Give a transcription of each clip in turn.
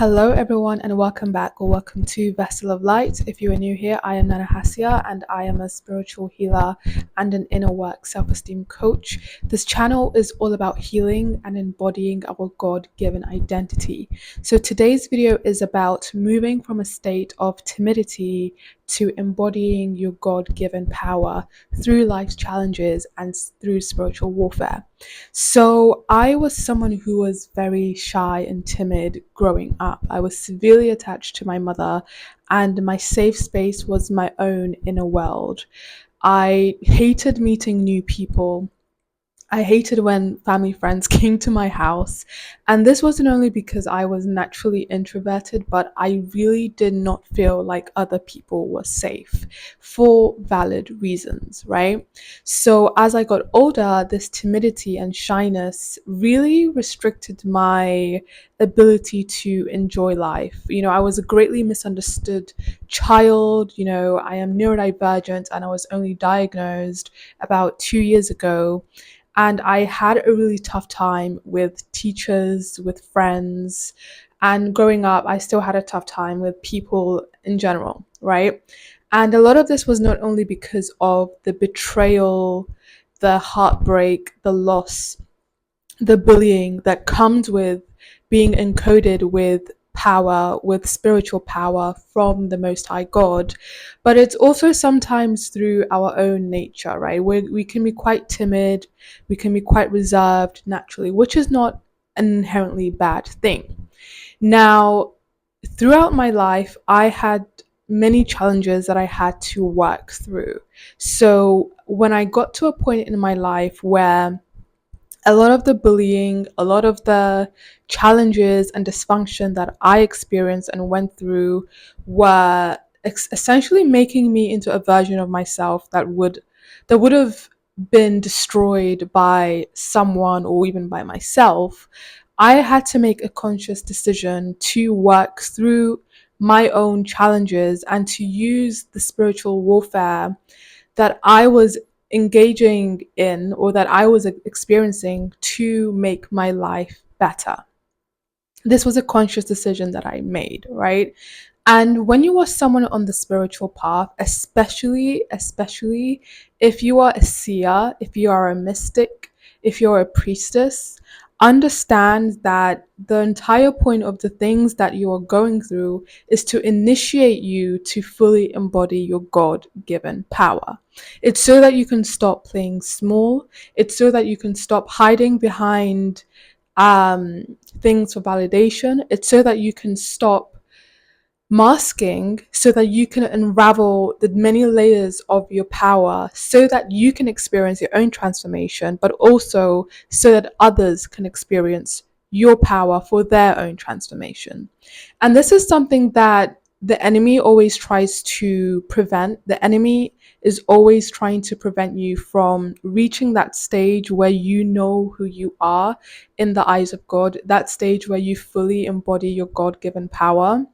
Hello, everyone, and welcome back or welcome to Vessel of Light. If you are new here, I am Nana Hasia and I am a spiritual healer and an inner work self-esteem coach. This channel is all about healing and embodying our God-given identity. So today's video is about moving from a state of timidity to embodying your God-given power through life's challenges and through spiritual warfare. So I was someone who was very shy and timid growing up. I was severely attached to my mother, and my safe space was my own inner world. I hated meeting new people. I hated when family friends came to my house. And this wasn't only because I was naturally introverted, but I really did not feel like other people were safe for valid reasons, right? So as I got older, this timidity and shyness really restricted my ability to enjoy life. I was a greatly misunderstood child. I am neurodivergent and I was only diagnosed about 2 years ago. And I had a really tough time with teachers, with friends, and growing up, I still had a tough time with people in general, right? And a lot of this was not only because of the betrayal, the heartbreak, the loss, the bullying that comes with being encoded with power, with spiritual power from the Most High God, but it's also sometimes through our own nature, right? We can be quite timid, we can be quite reserved naturally, which is not an inherently bad thing. Now, throughout my life, I had many challenges that I had to work through. So when I got to a point in my life where a lot of the bullying, a lot of the challenges and dysfunction that I experienced and went through were essentially making me into a version of myself that would have been destroyed by someone or even by myself. I had to make a conscious decision to work through my own challenges and to use the spiritual warfare that I was engaging in or that I was experiencing to make my life better. This was a conscious decision that I made, right? And when you are someone on the spiritual path, especially if you are a seer, if you are a mystic, if you're a priestess, understand that the entire point of the things that you are going through is to initiate you to fully embody your God-given power. It's so that you can stop playing small. It's so that you can stop hiding behind things for validation. It's so that you can stop masking, so that you can unravel the many layers of your power so that you can experience your own transformation, but also so that others can experience your power for their own transformation. And this is something that the enemy always tries to prevent. The enemy is always trying to prevent you from reaching that stage where you know who you are in the eyes of God, that stage where you fully embody your God-given power.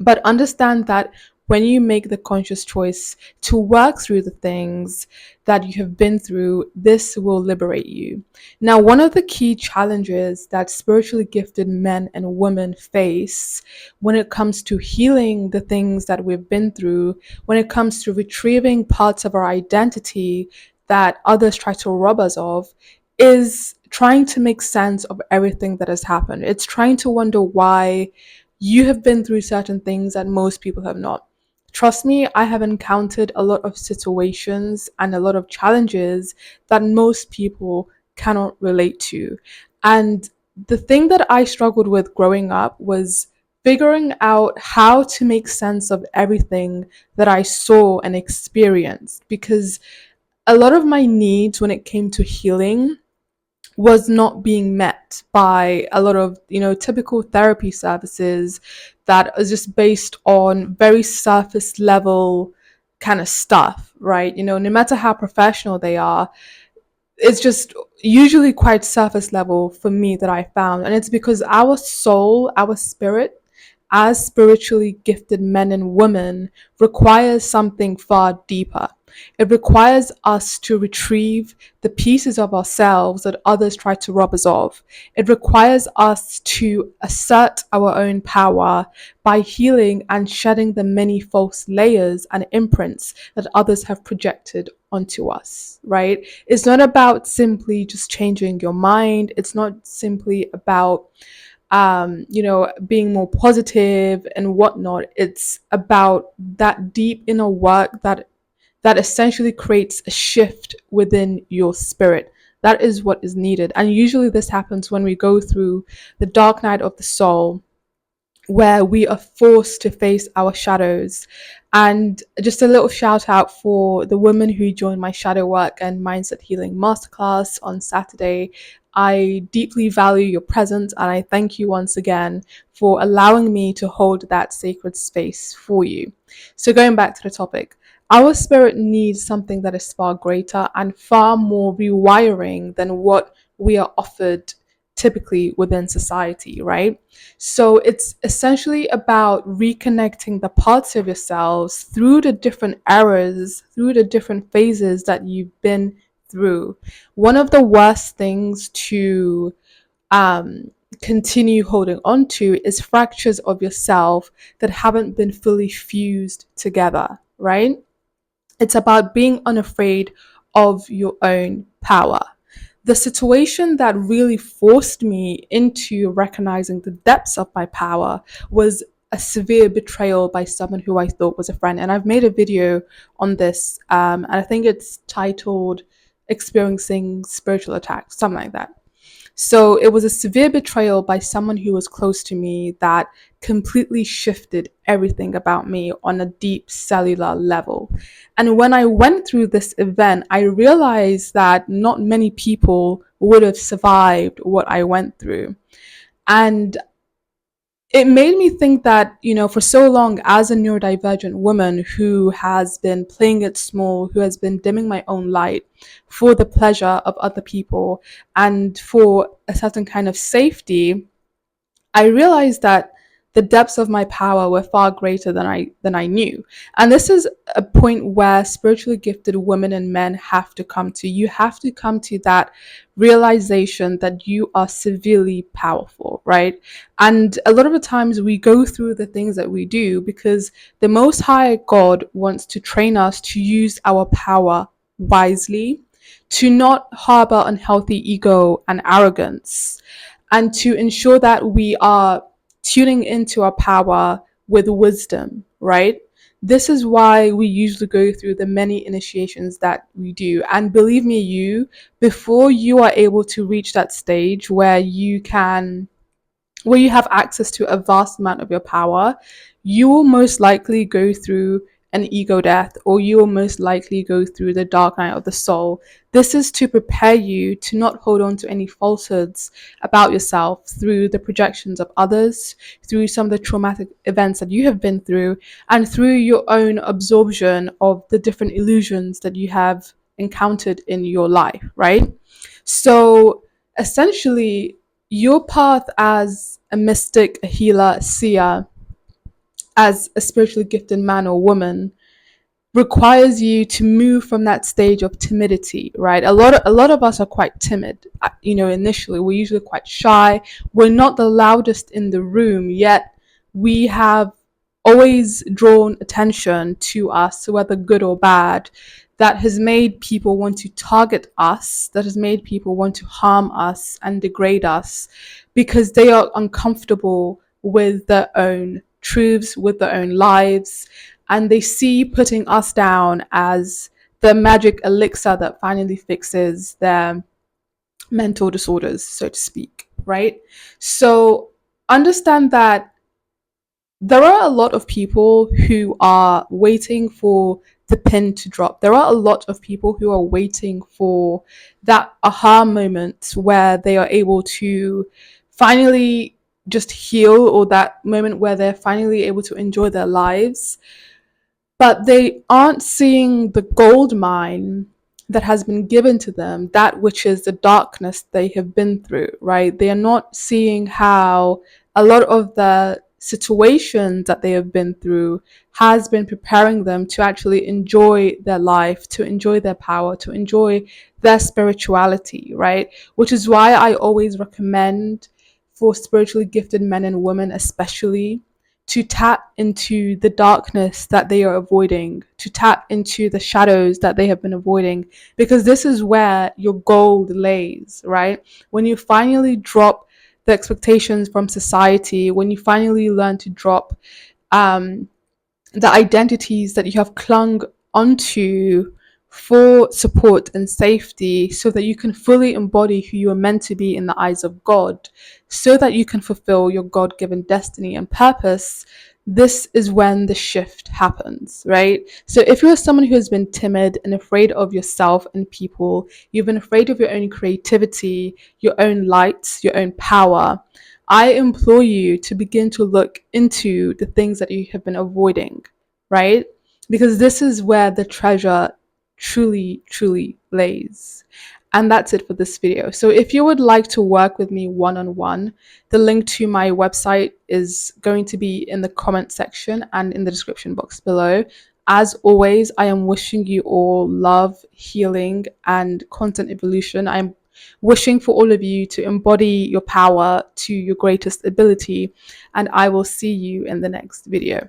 But understand that when you make the conscious choice to work through the things that you have been through, this will liberate you. Now, one of the key challenges that spiritually gifted men and women face when it comes to healing the things that we've been through, when it comes to retrieving parts of our identity that others try to rob us of, is trying to make sense of everything that has happened. It's trying to wonder why you have been through certain things that most people have not. Trust me, I have encountered a lot of situations and a lot of challenges that most people cannot relate to. And the thing that I struggled with growing up was figuring out how to make sense of everything that I saw and experienced, because a lot of my needs when it came to healing was not being met by a lot of typical therapy services that is just based on very surface level kind of stuff, right? No matter how professional they are, it's just usually quite surface level for me, that I found. And it's because our soul, our spirit, as spiritually gifted men and women requires something far deeper. It requires us to retrieve the pieces of ourselves that others try to rob us of. It requires us to assert our own power by healing and shedding the many false layers and imprints that others have projected onto us, right? It's not about simply just changing your mind. It's not simply about being more positive and whatnot. It's about that deep inner work that essentially creates a shift within your spirit. That is what is needed. And usually this happens when we go through the dark night of the soul, where we are forced to face our shadows. And just a little shout out for the women who joined my shadow work and mindset healing masterclass on Saturday. I deeply value your presence, and I thank you once again for allowing me to hold that sacred space for you. So, going back to the topic, our spirit needs something that is far greater and far more rewiring than what we are offered typically within society, right? So it's essentially about reconnecting the parts of yourselves through the different eras, through the different phases that you've been through. One of the worst things to continue holding on to is fractures of yourself that haven't been fully fused together, right? It's about being unafraid of your own power. The situation that really forced me into recognizing the depths of my power was a severe betrayal by someone who I thought was a friend. And I've made a video on this, and I think it's titled Experiencing Spiritual Attacks, something like that. So it was a severe betrayal by someone who was close to me that completely shifted everything about me on a deep cellular level. And when I went through this event, I realized that not many people would have survived what I went through. And it made me think that, for so long as a neurodivergent woman who has been playing it small, who has been dimming my own light for the pleasure of other people and for a certain kind of safety, I realized that the depths of my power were far greater than I knew. And this is a point where spiritually gifted women and men have to come to. You have to come to that realization that you are severely powerful, right? And a lot of the times we go through the things that we do because the Most High God wants to train us to use our power wisely, to not harbor unhealthy ego and arrogance, and to ensure that we are tuning into our power with wisdom, right? This is why we usually go through the many initiations that we do. And believe me, before you are able to reach that stage where you have access to a vast amount of your power, you will most likely go through an ego death, or you will most likely go through the dark night of the soul. This is to prepare you to not hold on to any falsehoods about yourself through the projections of others, through some of the traumatic events that you have been through, and through your own absorption of the different illusions that you have encountered in your life, right? So essentially, your path as a mystic, a healer, a seer, as a spiritually gifted man or woman requires you to move from that stage of timidity, right? A lot of us are quite timid. Initially we're usually quite shy. We're not the loudest in the room, yet we have always drawn attention to us, whether good or bad, that has made people want to target us, that has made people want to harm us and degrade us because they are uncomfortable with their own truths, with their own lives, and they see putting us down as the magic elixir that finally fixes their mental disorders, so to speak, right? So understand that there are a lot of people who are waiting for the pin to drop. There are a lot of people who are waiting for that aha moment where they are able to finally just heal, or that moment where they're finally able to enjoy their lives, but they aren't seeing the gold mine that has been given to them, that which is the darkness they have been through, right? They are not seeing how a lot of the situations that they have been through has been preparing them to actually enjoy their life, to enjoy their power, to enjoy their spirituality, right? Which is why I always recommend for spiritually gifted men and women, especially, to tap into the darkness that they are avoiding, to tap into the shadows that they have been avoiding, because this is where your gold lays, right? When you finally drop the expectations from society, when you finally learn to drop um, the identities that you have clung onto for support and safety, so that you can fully embody who you are meant to be in the eyes of God, so that you can fulfill your God given destiny and purpose. This is when the shift happens, right? So, if you're someone who has been timid and afraid of yourself and people, you've been afraid of your own creativity, your own light, your own power, I implore you to begin to look into the things that you have been avoiding, right? Because this is where the treasure truly, truly lays. And that's it for this video. So if you would like to work with me one-on-one, the link to my website is going to be in the comment section and in the description box below. As always, I am wishing you all love, healing, and constant evolution. I'm wishing for all of you to embody your power to your greatest ability, and I will see you in the next video.